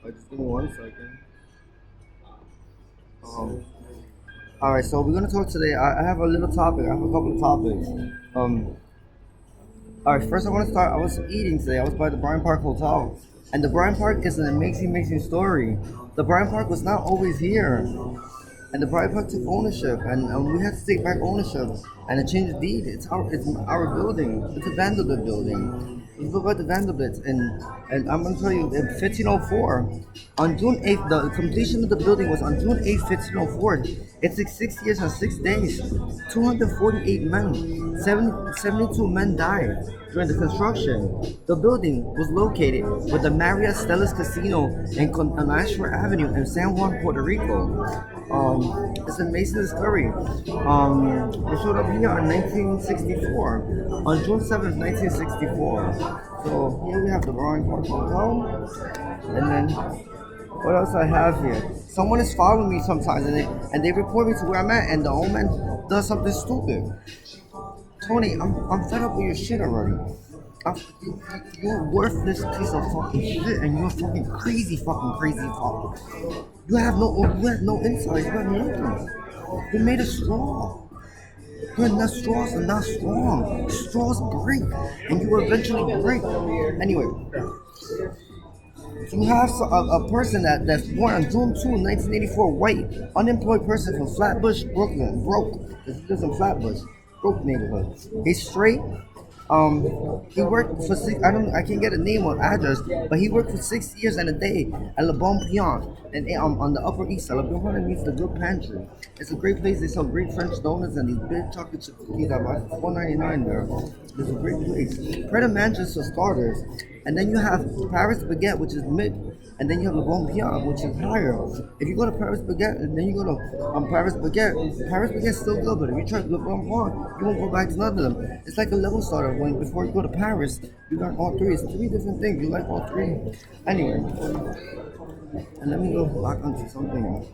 Just give me 1 second. Um, all right, so we're gonna talk today. I have a little topic. I have a couple of topics. Um, all right, first I want to start. I was eating today. I was by the Bryant Park Hotel, and the Bryant Park is an amazing story. The Bryant Park was not always here. And the Bryant Park took ownership, and we had to take back ownership and a change of deed. It's our building. It's a Vanderbilt building. It was built by the Vanderbilts, and I'm gonna tell you, in 1504, on June 8th, the completion of the building was on June 8th, 1504. It took 6 years and 6 days. 248 men, 72 men died during the construction. The building was located with the Marriott Stellas Casino on Ashford Avenue in San Juan, Puerto Rico. It's an amazing discovery. It showed up here in 1964, on June 7th, 1964. So here we have the Roaring Park Hotel, and then what else I have here? Someone is following me sometimes, and they report me to where I'm at, and the old man does something stupid. Tony, I'm fed up with your shit already. You're a worthless piece of fucking shit, and you're crazy fuck. You have no insight. You have nothing. You made a straw. Straws are not strong. Straws break, and you will eventually break. Anyway, you have a person that's born on June 2, 1984, white, unemployed person from Flatbush, Brooklyn, broke. He lives in Flatbush, broke neighborhood. He's straight. He worked for I can't get a name or address, but he worked for 6 years and a day at Le Bon Pion, and on the Upper East Side. Le Bon Pion means the good pantry. It's a great place. They sell great French donuts and these big chocolate chip cookies at about $4.99 there. It's a great place. Pret a Manchester for starters, and then you have Paris Baguette, which is mid, and then you have Le Bon Pion, which is higher. If you go to Paris Baguette, and then you go to Paris Baguette's still good, but if you try Le Bon Pion, you won't go back to none of them. It's like a level starter. When before you go to Paris, you learn all three. It's three different things. You like all three. Anyway, and let me go back onto something.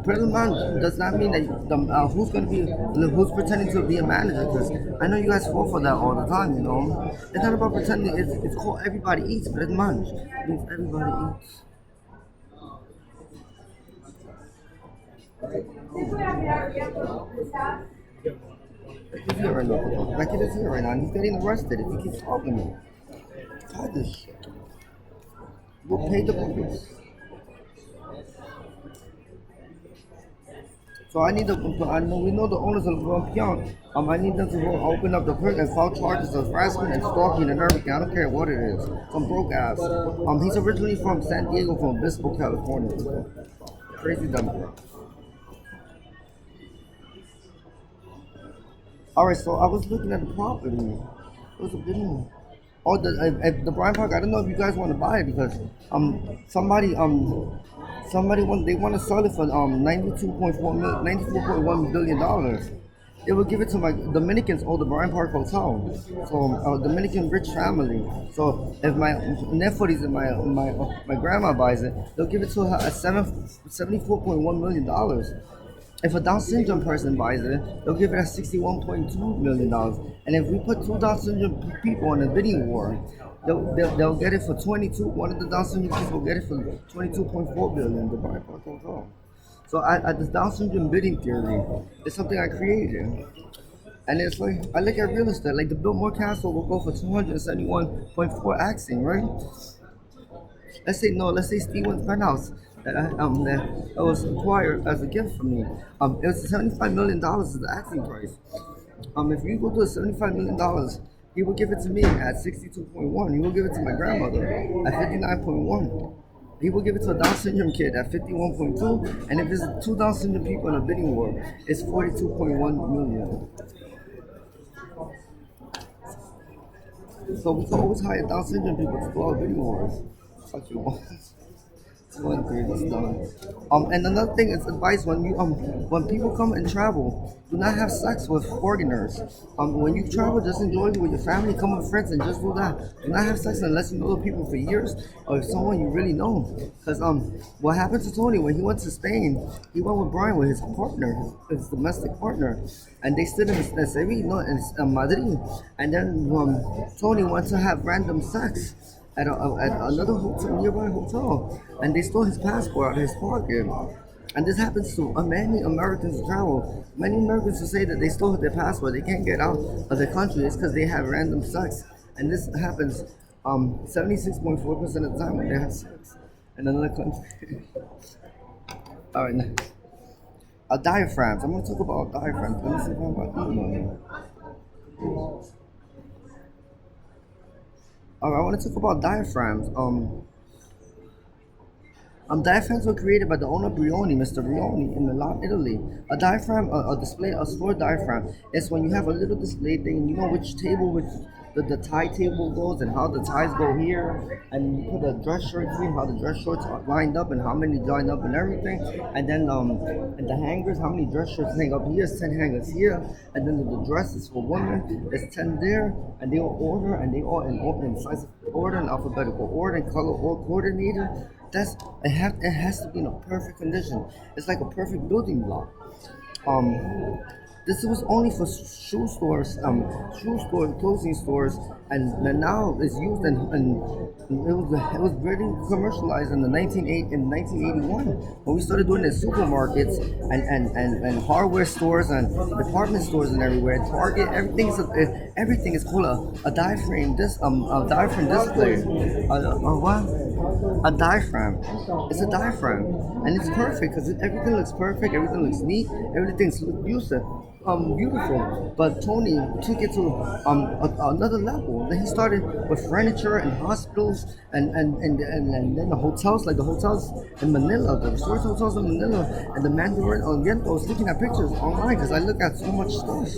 Pretty much does not mean that who's pretending to be a manager, because I know you guys fall for that all the time. It's not about pretending. It's called everybody eats. Pretty much it means everybody eats. He's here right now. Like, he is here right now. And he's getting arrested if he keeps talking to me. God, this shit. We'll pay the police. So I know we know the owners of Bryant. I need them to go open up the court and file charges of harassment and stalking and everything. I don't care what it is. Some broke ass. He's originally from San Diego, from Obispo, California. Crazy dumb. All right, so I was looking at the property. It was a video. Oh, the Bryant Park. I don't know if you guys want to buy it, because somebody want to sell it for 94.1 billion dollars. They will give it to my Dominicans or the Bryant Park Hotel. So Dominican rich family. So if my nephews and my grandma buys it, they'll give it to her at 74.1 million dollars. If a Down syndrome person buys it, they'll give it at $61.2 million. And if we put two Down syndrome people on a bidding war, they'll get it for 22. One of the Down syndrome people will get it for 22.4 billion. The buy part control. So I this Down syndrome bidding theory is something I created. And it's like, I look at real estate, like the Biltmore Castle will go for 271.4 axing, right? Let's say Steven's penthouse that was acquired as a gift from me. It was $75 million is the asking price. If you go to $75 million, he will give it to me at 62.1. He will give it to my grandmother at 59.1. He will give it to a Down syndrome kid at 51.2, and if it's two Down syndrome people in a bidding war, it's 42.1 million. So we can always hire Down syndrome people to go out bidding wars. Fuck you want. Two and three, that's done. And another thing is advice when people come and travel, do not have sex with foreigners. When you travel, just enjoy it with your family, come with friends, and just do that. Do not have sex unless you know the people for years or if someone you really know. Because what happened to Tony when he went to Spain? He went with Brian with his partner, his domestic partner, and they stood in Sevilla, in Madrid. And then Tony went to have random sex at another hotel, nearby hotel, and they stole his passport out of his pocket. And this happens to many Americans who travel. Many Americans who say that they stole their passport, they can't get out of the country. It's because they have random sex, and this happens 76.4% of the time when they have sex in another country. All right, now, diaphragms. I'm gonna talk about diaphragms. Let me see if I have my email here. All right, I want to talk about diaphragms. Diaphragms were created by the owner Brioni, Mr. Brioni, in Milan, Italy. A diaphragm, a display, a store diaphragm is when you have a little display thing and you know which table, which the tie table goes and how the ties go here, and you put the dress shirts in, how the dress shorts are lined up and how many join up and everything, and then and the hangers, how many dress shirts hang up here, is 10 hangers here, and then the dresses for women, there's 10 there, and they all order and they all in size of order and alphabetical order and color all coordinated. That's it has to be in a perfect condition. It's like a perfect building block. Um, this was only for shoe stores, clothing stores, and now it's used and it was really commercialized in the 1981 when we started doing it in supermarkets and hardware stores and department stores and everywhere. Target, everything is called a diaphragm a diaphragm display. What? A diaphragm. It's a diaphragm, and it's perfect because everything looks perfect, everything looks neat, everything looks beautiful. But Tony took it to another level. Then he started with furniture and hospitals and then the hotels, like the hotels in Manila, the resort hotels in Manila, and the Mandarin Oriental. I was looking at pictures online because I look at so much stuff.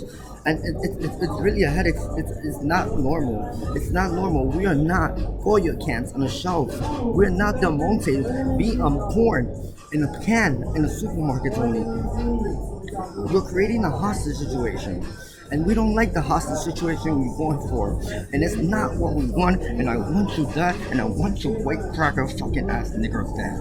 And it's really a headache. It's not normal. It's not normal. We are not Goya cans on a shelf. We're not Del Monte being porn in a can in a supermarket only. You're creating a hostage situation. And we don't like the hostage situation we're going for. And it's not what we want. And I want you dead. And I want your white cracker fucking ass nigger dead.